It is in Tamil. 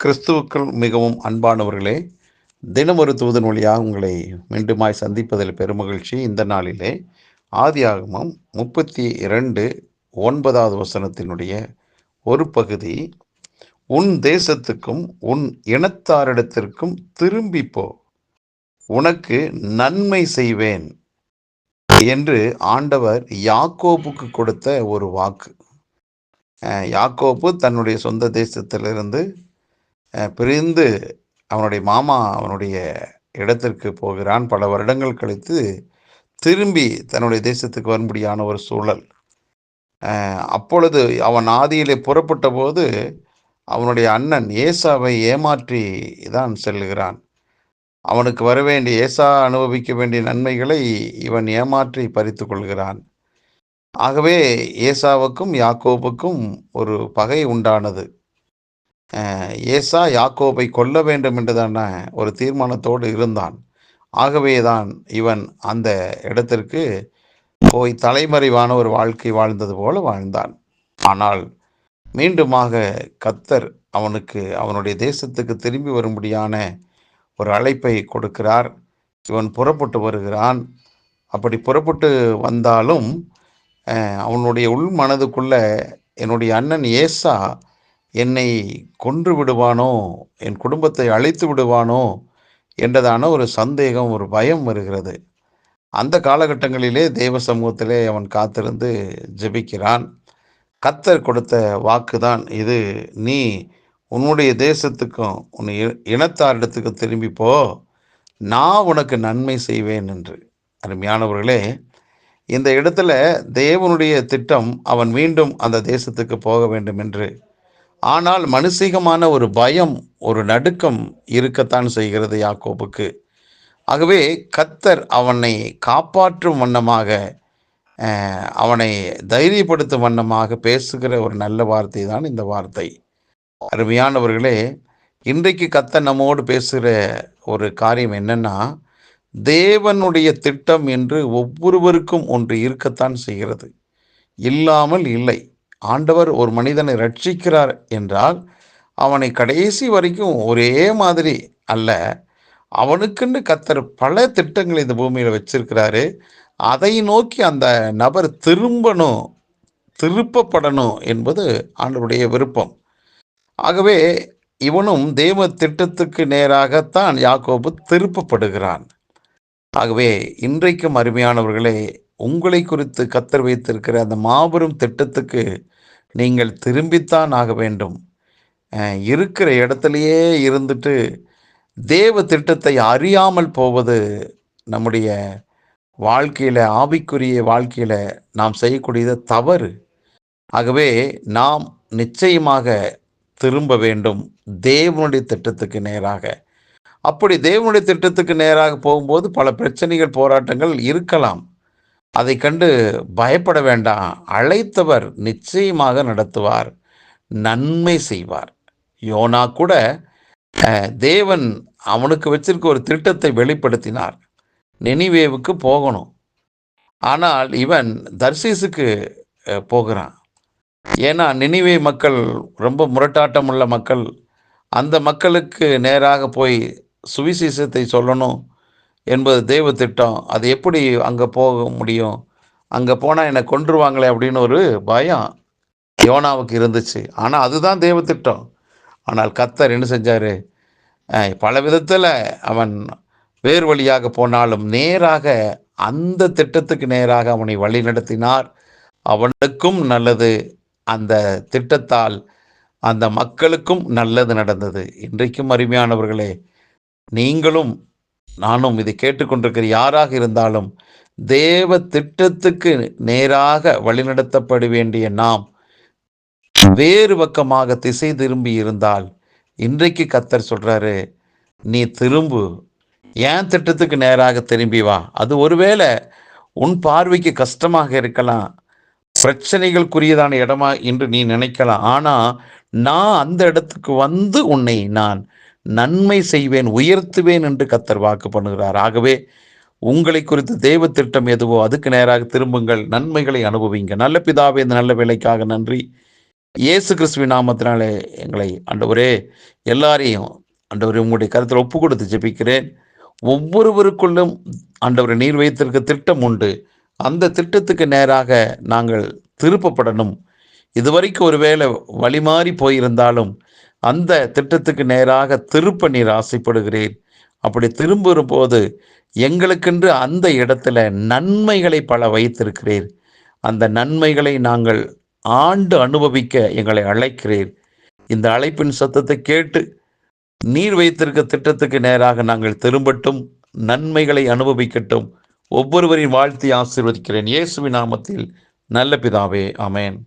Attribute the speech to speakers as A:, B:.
A: கிறிஸ்துவுக்குள் மிகவும் அன்பானவர்களே, தினம் ஒரு தூதன் வழியாக உங்களை மீண்டுமாய் சந்திப்பதில் பெருமகிழ்ச்சி. இந்த நாளிலே ஆதியாகமம் 32:9 வசனத்தினுடைய ஒரு பகுதி, உன் தேசத்துக்கும் உன் இனத்தாரிடத்திற்கும் திரும்பிப் போ, உனக்கு நன்மை செய்வேன் என்று ஆண்டவர் யாக்கோபுக்கு கொடுத்த ஒரு வாக்கு. யாக்கோபு தன்னுடைய சொந்த தேசத்திலிருந்து பிரிந்து அவனுடைய மாமா அவனுடைய இடத்திற்கு போகிறான். பல வருடங்கள் கழித்து திரும்பி தன்னுடைய தேசத்துக்கு வரும்படியான ஒரு சூழல். அப்பொழுது அவன் ஆதியிலே புறப்பட்ட போது அவனுடைய அண்ணன் ஏசாவை ஏமாற்றி தான் செல்லுகிறான். அவனுக்கு வர வேண்டிய ஏசா அனுபவிக்க வேண்டிய நன்மைகளை இவன் ஏமாற்றி பறித்து கொள்கிறான். ஆகவே ஏசாவுக்கும் யாக்கோபுக்கும் ஒரு பகை உண்டானது. ஏசா யாக்கோபை கொல்ல வேண்டும் என்றுதான ஒரு தீர்மானத்தோடு இருந்தான். ஆகவே தான் இவன் அந்த இடத்திற்கு போய் தலைமறைவான ஒரு வாழ்க்கை வாழ்ந்தது போல வாழ்ந்தான். ஆனால் மீண்டுமாக கர்த்தர் அவனுக்கு அவனுடைய தேசத்துக்கு திரும்பி வரும்படியான ஒரு அழைப்பை கொடுக்கிறார். இவன் புறப்பட்டு வருகிறான். அப்படி புறப்பட்டு வந்தாலும் அவனுடைய உள் மனதுக்குள்ள என்னுடைய அண்ணன் ஏசா என்னை கொன்று விடுவானோ, என் குடும்பத்தை அழித்து விடுவானோ என்றதான ஒரு சந்தேகம், ஒரு பயம் வருகிறது. அந்த காலகட்டங்களிலே தேவ சமூகத்திலே அவன் காத்திருந்து ஜெபிக்கிறான். கர்த்தர் கொடுத்த வாக்குதான் இது, நீ உன்னுடைய தேசத்துக்கும் உன் இனத்தாரிடத்துக்கு திரும்பி போ, நான் உனக்கு நன்மை செய்வேன் என்று. அருமையானவர்களே, இந்த இடத்துல தேவனுடைய திட்டம் அவன் மீண்டும் அந்த தேசத்துக்கு போக வேண்டும் என்று. ஆனால் மனுஷிகமான ஒரு பயம், ஒரு நடுக்கம் இருக்கத்தான் செய்கிறது யாக்கோபுக்கு. ஆகவே கர்த்தர் அவனை காப்பாற்றும் வண்ணமாக, அவனை தைரியப்படுத்தும் வண்ணமாக பேசுகிற ஒரு நல்ல வார்த்தை தான் இந்த வார்த்தை. அருமையானவர்களே, இன்றைக்கு கர்த்தர் நம்மோடு பேசுகிற ஒரு காரியம் என்னன்னா, தேவனுடைய திட்டம் என்று ஒவ்வொருவருக்கும் ஒன்று இருக்கத்தான் செய்கிறது. இல்லாமல் இல்லை. ஆண்டவர் ஒரு மனிதனை ரட்சிக்கிறார் என்றால் அவனை கடைசி வரைக்கும் ஒரே மாதிரி அல்ல, அவனுக்குன்னு கர்த்தர் பல திட்டங்களை இந்த பூமியில் வச்சிருக்கிறாரு. அதை நோக்கி அந்த நபர் திருப்பப்படணும் என்பது ஆண்டவருடைய விருப்பம். ஆகவே இவனும் தேவ திட்டத்துக்கு நேராகத்தான் யாக்கோபு திருப்பப்படுகிறான். ஆகவே இன்றைக்கும் அருமையானவர்களே, உங்களை குறித்து கர்த்தர் வைத்திருக்கிற அந்த மாபெரும் திட்டத்துக்கு நீங்கள் திரும்பித்தான் ஆக வேண்டும். இருக்கிற இடத்துலையே இருந்துட்டு தேவ திட்டத்தை அறியாமல் போவது நம்முடைய வாழ்க்கையில், ஆவிக்குரிய வாழ்க்கையில் நாம் செய்யக்கூடியது தவறு. ஆகவே நாம் நிச்சயமாக திரும்ப வேண்டும் தேவனுடைய திட்டத்துக்கு நேராக. அப்படி தேவனுடைய திட்டத்துக்கு நேராக போகும்போது பல பிரச்சனைகள், போராட்டங்கள் இருக்கலாம். அதை கண்டு பயப்பட வேண்டாம். அழைத்தவர் நிச்சயமாக நடத்துவார், நன்மை செய்வார். யோனா கூட தேவன் அவனுக்கு வச்சிருக்க ஒரு திட்டத்தை வெளிப்படுத்தினார். நினிவேவுக்கு போகணும். ஆனால் இவன் தர்சீசுக்கு போகிறான். ஏன்னா நினிவே மக்கள் ரொம்ப முரட்டாட்டம் உள்ள மக்கள். அந்த மக்களுக்கு நேராக போய் சுவிசேஷத்தை சொல்லணும் என்பது தேவ திட்டம். அது எப்படி அங்கே போக முடியும்? அங்கே போனால் என்னை கொன்றுவாங்களே அப்படின்னு ஒரு பயம் யோனாவுக்கு இருந்துச்சு. ஆனால் அதுதான் தேவ திட்டம். ஆனால் கர்த்தர் என்ன செஞ்சார்? பல விதத்தில் அவன் வேறு வழியாக போனாலும் நேராக அந்த திட்டத்துக்கு நேராக அவனை வழி நடத்தினார். அவனுக்கும் நல்லது, அந்த திட்டத்தால் அந்த மக்களுக்கும் நல்லது நடந்தது. இன்றைக்கும் அருமையானவர்களே, நீங்களும் நானும் இதை கேட்டுக்கொண்டிருக்கிற யாராக இருந்தாலும் தேவ திட்டத்துக்கு நேராக வழிநடத்தப்பட வேண்டிய நாம் வேறு பக்கமாக திசை திரும்பி இருந்தால், இன்றைக்கு கர்த்தர் சொல்றாரு, நீ திரும்பு, ஏன் திட்டத்துக்கு நேராக திரும்பி வா. அது ஒருவேளை உன் பார்வைக்கு கஷ்டமாக இருக்கலாம், பிரச்சனைகளுக்குரியதான இடமா என்று நீ நினைக்கலாம். ஆனால் நான் அந்த இடத்துக்கு வந்து உன்னை நான் நன்மை செய்வேன், உயர்த்துவேன் என்று கர்த்தர் வாக்கு பண்ணுகிறார். ஆகவே உங்களை குறித்து தேவ திட்டம் எதுவோ அதுக்கு நேராக திரும்புங்கள், நன்மைகளை அனுபவிங்க. நல்ல பிதாவே, இந்த நல்ல வேலைக்காக நன்றி. இயேசு கிறிஸ்துவின் நாமத்தினாலே எங்களை ஆண்டவரே எல்லாரையும் ஆண்டவரே உங்களுடைய கருத்தில் ஒப்பு கொடுத்து ஜெபிக்கிறேன். ஒவ்வொருவருக்குள்ளும் ஆண்டவரே நீர் வைத்திருக்க திட்டம் உண்டு. அந்த திட்டத்துக்கு நேராக நாங்கள் திருப்பப்படணும். இதுவரைக்கும் ஒருவேளை வழிமாறி போயிருந்தாலும் அந்த திட்டத்துக்கு நேராக திருப்ப நீர் ஆசைப்படுகிறீர். அப்படி திரும்பும்போது எங்களுக்கென்று அந்த இடத்துல நன்மைகளை பல வைத்திருக்கிறீர். அந்த நன்மைகளை நாங்கள் ஆண்டு அனுபவிக்க எங்களை அழைக்கிறீர். இந்த அழைப்பின் சத்தத்தை கேட்டு நீர் வைத்திருக்க திட்டத்துக்கு நேராக நாங்கள் திரும்பட்டும், நன்மைகளை அனுபவிக்கட்டும். ஒவ்வொருவரையும் வாழ்த்தி ஆசீர்வதிக்கிறேன். இயேசுவின் நாமத்தில் நல்ல பிதாவே, ஆமென்.